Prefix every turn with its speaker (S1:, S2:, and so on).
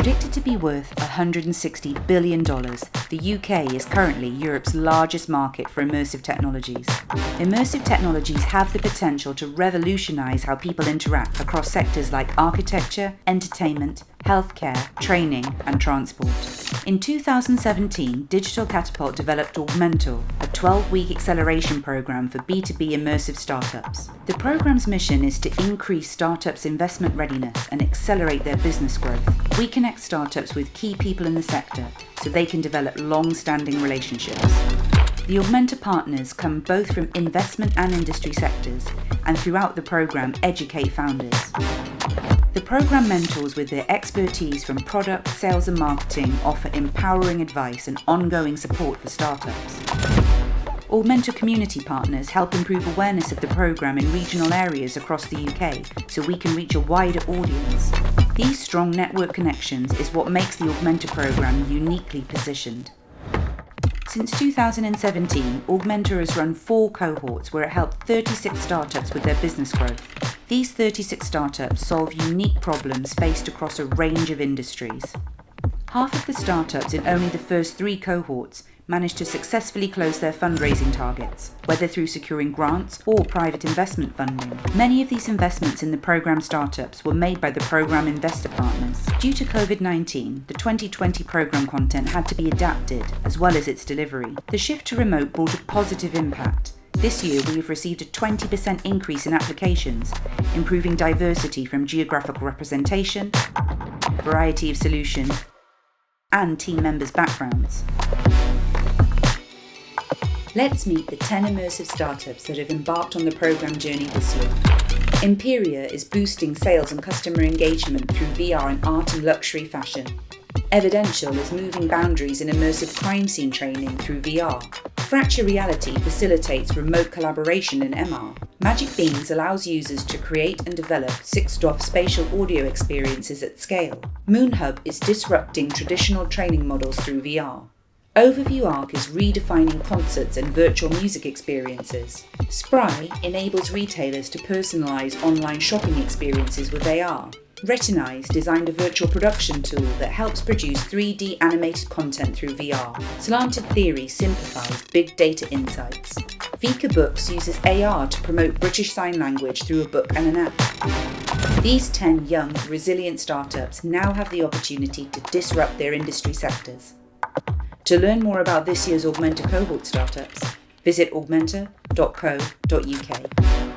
S1: Predicted to be worth $160 billion, the UK is currently Europe's largest market for immersive technologies. Immersive technologies have the potential to revolutionise how people interact across sectors like architecture, entertainment, healthcare, training and transport. In 2017, Digital Catapult developed Augmentor, a 12-week acceleration program for B2B immersive startups. The program's mission is to increase startups' investment readiness and accelerate their business growth. We connect startups with key people in the sector so they can develop long-standing relationships. The Augmentor partners come both from investment and industry sectors, and throughout the program educate founders. The program mentors with their expertise from product, sales and marketing offer empowering advice and ongoing support for startups. Augmentor community partners help improve awareness of the program in regional areas across the UK so we can reach a wider audience. These strong network connections is what makes the Augmentor program uniquely positioned. Since 2017, Augmentor has run 4 cohorts where it helped 36 startups with their business growth. These 36 startups solve unique problems faced across a range of industries. Half of the startups in only the first 3 cohorts managed to successfully close their fundraising targets, whether through securing grants or private investment funding. Many of these investments in the program startups were made by the program investor partners. Due to COVID-19, the 2020 program content had to be adapted, as well as its delivery. The shift to remote brought a positive impact. This year we have received a 20% increase in applications, improving diversity from geographical representation, variety of solutions, and team members' backgrounds. Let's meet the 10 immersive startups that have embarked on the program journey this year. Imperia is boosting sales and customer engagement through VR in art and luxury fashion. Evidential is moving boundaries in immersive crime scene training through VR. Fracture Reality facilitates remote collaboration in MR. Magic Beans allows users to create and develop 6DoF spatial audio experiences at scale. MoonHub is disrupting traditional training models through VR. Overview Arc is redefining concerts and virtual music experiences. Spry enables retailers to personalize online shopping experiences with AR. Retinize designed a virtual production tool that helps produce 3D animated content through VR. Slanted Theory simplifies big data insights. Vika Books uses AR to promote British Sign Language through a book and an app. These 10 young, resilient startups now have the opportunity to disrupt their industry sectors. To learn more about this year's Augmentor cohort startups, visit augmentor.co.uk.